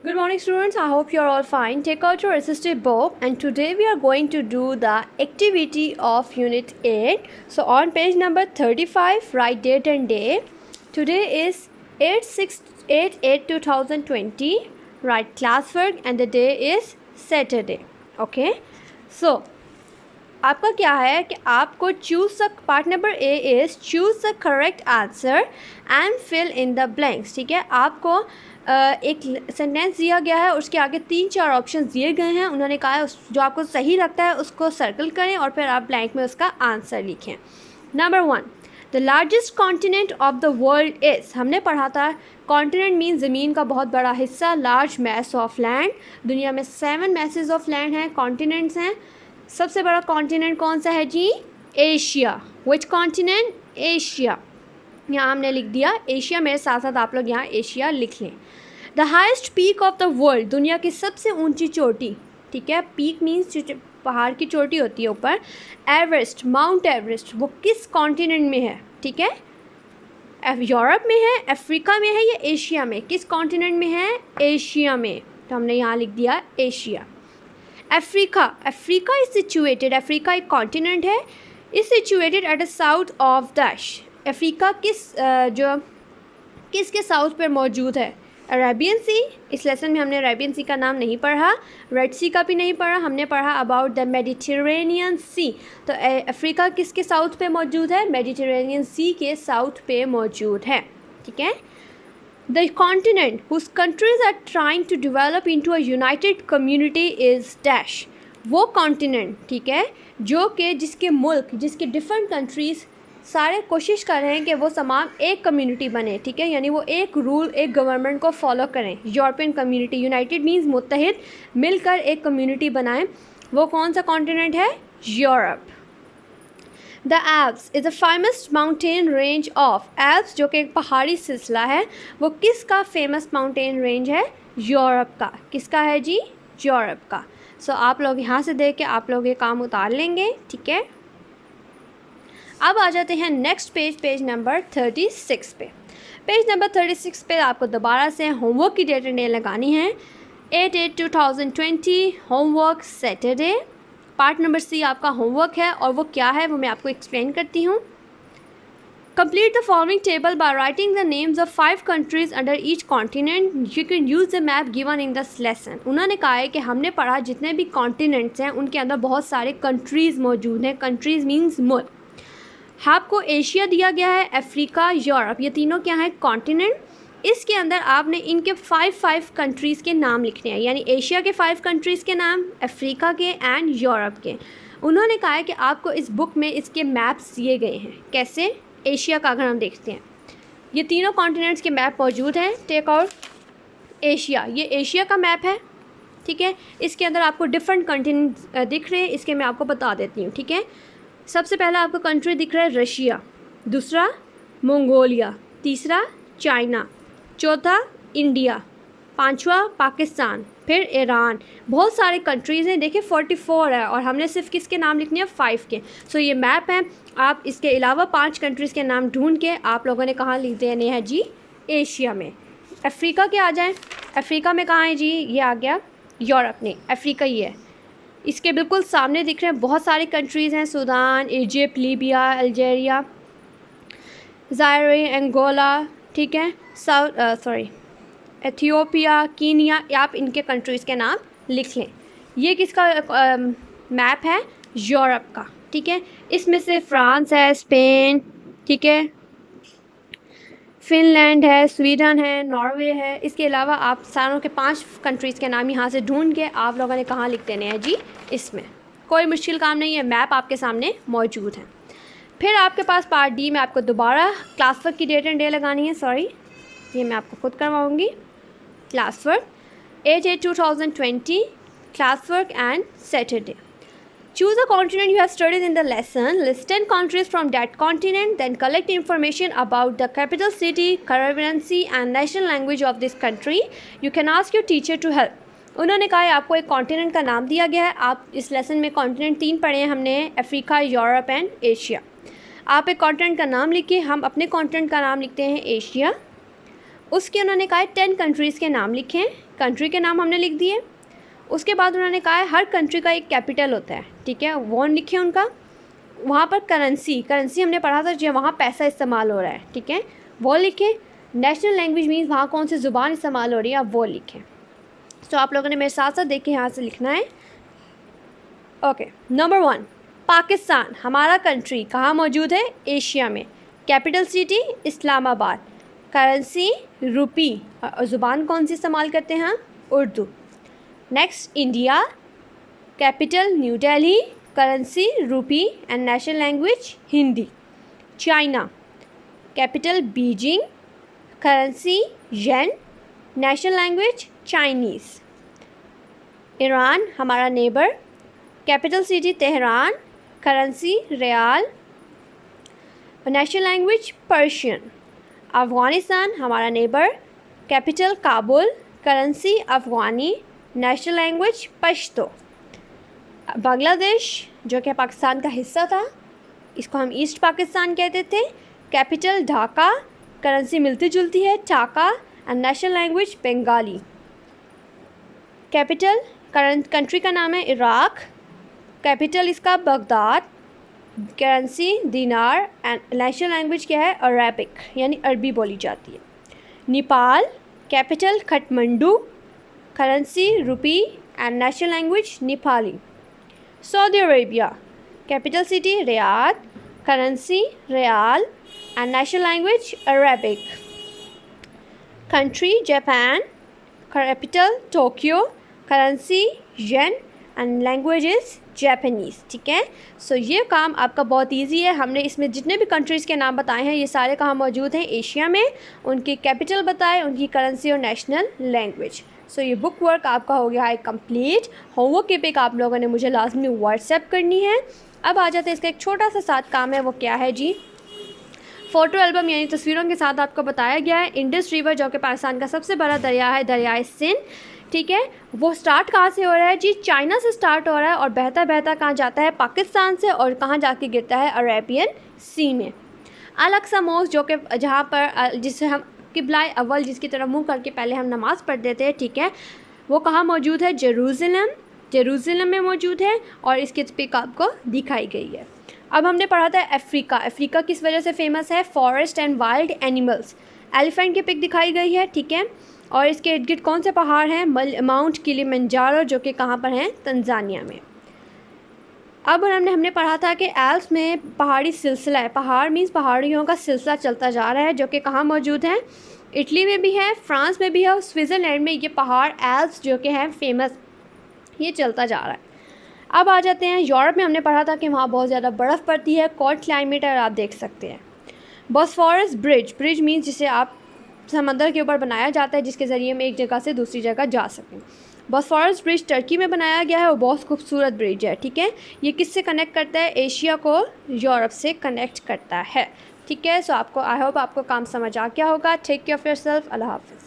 Good morning students, I hope you are all fine. Take out your assistive book and today we are going to do the activity of unit 8. So on page number 35, write date and day. Today is 8/8/2020. Write classwork and the day is Saturday. Okay. So आपका क्या है कि आपको choose the part number A is choose the correct answer and fill in the blanks. ठीक है, आपको एक sentence दिया गया है, उसके आगे 3-4 ऑप्शन दिए गए हैं. उन्होंने कहा है जो आपको सही लगता है उसको सर्कल करें और फिर आप ब्लैंक में उसका आंसर लिखें. Number 1, the largest continent of the world is. हमने पढ़ा था कॉन्टिनेंट मीन ज़मीन का बहुत बड़ा हिस्सा, लार्ज मैस ऑफ लैंड. दुनिया में 7 मैसेज ऑफ लैंड हैं, कॉन्टिनेंट्स हैं. सबसे बड़ा कॉन्टिनेंट कौन सा है जी? एशिया. Which continent? एशिया. यहाँ हमने लिख दिया एशिया, मेरे साथ साथ आप लोग यहाँ एशिया लिख लें. The highest peak of the world, दुनिया की सबसे ऊंची चोटी. ठीक है, पीक मीन्स पहाड़ की चोटी होती है ऊपर. एवरेस्ट, माउंट एवरेस्ट, वो किस कॉन्टिनेंट में है? ठीक है, यूरोप में है, अफ्रीका में है या एशिया में? किस कॉन्टिनेंट में है? एशिया में. तो हमने यहाँ लिख दिया Asia. Africa, Africa is situated, Africa एक कॉन्टिनेंट है, is situated at the south of dash. Africa किसके साउथ पर मौजूद है? अरेबियन सी. इस लेसन में हमने अरेबियन सी का नाम नहीं पढ़ा, रेड सी का भी नहीं पढ़ा, हमने पढ़ा अबाउट द मेडिटेरेनियन सी. तो अफ्रीका किसके साउथ पे मौजूद है? मेडिटेरेनियन सी के साउथ पे मौजूद है. ठीक है. The continent whose countries are trying to develop into a united community is dash. वो continent, ठीक है, जो कि जिसके मुल्क, जिसके डिफरेंट कंट्रीज़ सारे कोशिश कर रहे हैं कि वो तमाम एक कम्युनिटी बने. ठीक है, यानी वो एक रूल, एक गवर्नमेंट को फॉलो करें. यूरोपियन कम्युनिटी, यूनाइटेड मीन्स मुत्तहिद, मिलकर एक कम्युनिटी बनाएं. वो कौन सा कॉन्टिनेंट है? Europe. The Alps is a famous mountain range of. Alps जो कि एक पहाड़ी सिलसिला है, वो किसका फेमस माउंटेन रेंज है? यूरोप का. किसका है जी? यूरोप का. सो आप लोग यहाँ से देख के आप लोग ये काम उतार लेंगे. ठीक है, अब आ जाते हैं नेक्स्ट पेज, पेज नंबर 36 पे. पेज नंबर 36 पे आपको दोबारा से होमवर्क की डेट एंड डे लगानी है. 8/8/2020 homework Saturday. Part number C आपका होमवर्क है और वो क्या है वो मैं आपको एक्सप्लेन करती हूँ. Complete the following table by writing the names of 5 countries under each continent. You can use the map given in this lesson. उन्होंने कहा है कि हमने पढ़ा जितने भी कॉन्टिनेंट्स हैं उनके अंदर बहुत सारे कंट्रीज़ मौजूद हैं. कंट्रीज़ मीन्स मुल्क. आपको एशिया दिया गया है, अफ्रीका, यूरोप, ये तीनों क्या हैं? कॉन्टिनेंट. इसके अंदर आपने इनके 5 कंट्रीज़ के नाम लिखने हैं, यानी एशिया के 5 कंट्रीज़ के नाम, अफ्रीका के एंड यूरोप के. उन्होंने कहा है कि आपको इस बुक में इसके मैप्स दिए गए हैं. कैसे? एशिया का अगर हम देखते हैं, ये तीनों कॉन्टिनेंट्स के मैप मौजूद हैं. टेक आउट एशिया, ये एशिया का मैप है. ठीक है, इसके अंदर आपको डिफरेंट कॉन्टिनेंट दिख रहे हैं, इसके मैं आपको बता देती हूँ. ठीक है, सबसे पहला आपको कंट्री दिख रहा है रशिया, दूसरा मंगोलिया, तीसरा चाइना, चौथा इंडिया, पांचवा पाकिस्तान, फिर ईरान. बहुत सारे कंट्रीज़ हैं. देखिए 44 है और हमने सिर्फ किसके नाम लिखने हैं? 5 के. सो ये मैप है. आप इसके अलावा 5 कंट्रीज़ के नाम ढूंढ के आप लोगों ने कहाँ लिख देने हैं जी? एशिया में. अफ्रीका के आ जाएं. अफ्रीका में कहाँ है जी? ये आ गया यूरोप में. अफ्रीका ये है, इसके बिल्कुल सामने दिख रहे हैं बहुत सारी कंट्रीज़ हैं. Sudan, Egypt, Libya, Algeria, Zaire, Angola. ठीक है, एथियोपिया, कीनिया. आप इनके कंट्रीज़ के नाम लिख लें. ये किसका मैप है? यूरोप का. ठीक है, इसमें से फ्रांस है, स्पेन, ठीक है, फिनलैंड है, स्वीडन है, नॉर्वे है. इसके अलावा आप सारों के 5 कंट्रीज़ के नाम यहाँ से ढूंढ के आप लोगों ने कहाँ लिख देने हैं जी? इसमें कोई मुश्किल काम नहीं है, मैप आपके सामने मौजूद है. फिर आपके पास पार्ट डी में आपको दोबारा क्लास वर्क की डेट एंड डे लगानी है. सॉरी, ये मैं आपको खुद करवाऊँगी. Class work 8/8/2020 class work and Saturday. Choose a continent you have studied in the lesson. List 10 countries from that continent. Then collect information about the capital city, currency and national language of this country. You can ask your teacher to help. उन्होंने कहा है आपको एक continent का नाम दिया गया है. आप इस लेसन में कॉन्टिनेंट 3 पढ़े हैं हमने, अफ्रीका, यूरोप एंड एशिया. आप एक कॉन्टिनेंट का नाम लिखिए. हम अपने कॉन्टिनेंट का नाम लिखते हैं एशिया. उसके उन्होंने कहा है 10 कंट्रीज़ के नाम लिखें। कंट्री के नाम हमने लिख दिए। उसके बाद उन्होंने कहा है हर कंट्री का एक कैपिटल होता है, ठीक है, वो लिखें उनका। वहाँ पर करेंसी हमने पढ़ा था जो वहाँ पैसा इस्तेमाल हो रहा है, ठीक है, वो लिखें। नेशनल लैंग्वेज मीन्स वहाँ कौन सी ज़ुबान इस्तेमाल हो रही है, आप वो लिखें। तो आप लोगों ने मेरे साथ साथ देखें, यहाँ से लिखना है। ओके, नंबर 1 पाकिस्तान हमारा कंट्री कहाँ मौजूद है, एशिया में। Capital city Islamabad, currency rupee, और ज़ुबान कौन सी इस्तेमाल करते हैं, Urdu. Next India, capital New Delhi, currency rupee and national language Hindi. China, capital Beijing, currency yen, national language Chinese. Iran हमारा neighbour, capital city Tehran, currency rial, national language Persian. Afghanistan हमारा neighbour, capital Kabul, currency afghani, national language Pashto. Bangladesh जो कि पाकिस्तान का हिस्सा था, इसको हम east Pakistan कहते थे, कैपिटल ढाका, करेंसी मिलती जुलती है Dhaka and national language Bengali. Capital country का नाम है इराक, कैपिटल इसका Baghdad, currency dinar and national language क्या है, अरेबिक, यानी अरबी बोली जाती है। Nepal, capital Kathmandu, currency rupee and national language Nepali. Saudi Arabia, capital city Riyadh, currency riyal and national language Arabic. Country Japan, capital Tokyo, currency yen and language is Japanese, ठीक है। सो ये काम आपका बहुत इजी है। हमने इसमें जितने भी कंट्रीज़ के नाम बताए हैं ये सारे कहाँ मौजूद हैं, एशिया में। उनकी कैपिटल बताए, उनकी करेंसी और नेशनल लैंग्वेज। सो ये बुक वर्क आपका हो गया है कंप्लीट। होमवर्क की पिक आप लोगों ने मुझे लाजमी व्हाट्सएप करनी है। अब आ जाते हैं इसका एक छोटा सा साथ काम है, वो क्या है जी, फ़ोटो एल्बम, यानी तस्वीरों के साथ आपको बताया गया है इंडस रिवर जो कि पाकिस्तान का सबसे बड़ा दरिया है, दरियाए सिंध, ठीक है। वो स्टार्ट कहाँ से हो रहा है जी, चाइना से स्टार्ट हो रहा है और बहता बहता कहाँ जाता है, पाकिस्तान से, और कहाँ जाके गिरता है, अरेबियन सी में। अल अक्सा मॉस्क जो कि जहाँ पर जिसे हम किबला अव्वल जिसकी तरफ मुँह करके पहले हम नमाज़ पढ़ते थे, ठीक है, वो कहाँ मौजूद है, जेरूसलम में मौजूद है और इसकी पिक आपको दिखाई गई है। अब हमने पढ़ा था अफ्रीका किस वजह से फेमस है, forest and wild animals. Elephant की पिक दिखाई गई है, ठीक है, और इसके इर्द गिर्द कौन से पहाड़ हैं, माउंट किलिमंजारो जो कि कहाँ पर हैं, तंजानिया में। अब हमने पढ़ा था कि एल्प्स में पहाड़ी सिलसिला है, पहाड़ मीन्स पहाड़ियों का सिलसिला चलता जा रहा है जो कि कहाँ मौजूद है, इटली में भी है, फ्रांस में भी है और स्विट्ज़रलैंड में ये पहाड़ एल्प्स जो कि हैं फेमस, ये चलता जा रहा है। अब आ जाते हैं यूरोप में। हमने पढ़ा था कि वहाँ बहुत ज़्यादा बर्फ़ पड़ती है, कोल्ड क्लाइमेट है, आप देख सकते हैं। बॉस्फोरस ब्रिज मीन्स जिसे आप समंदर के ऊपर बनाया जाता है जिसके ज़रिए में एक जगह से दूसरी जगह जा सकें। बॉस्फोरस ब्रिज टर्की में बनाया गया है और बहुत खूबसूरत ब्रिज है, ठीक है। ये किससे कनेक्ट करता है, एशिया को यूरोप से कनेक्ट करता है, ठीक है। सो आपको आई होप आपको काम समझ आ गया होगा। टेक केयर ऑफ़ योरसेल्फ, अल्लाह हाफ़िज़।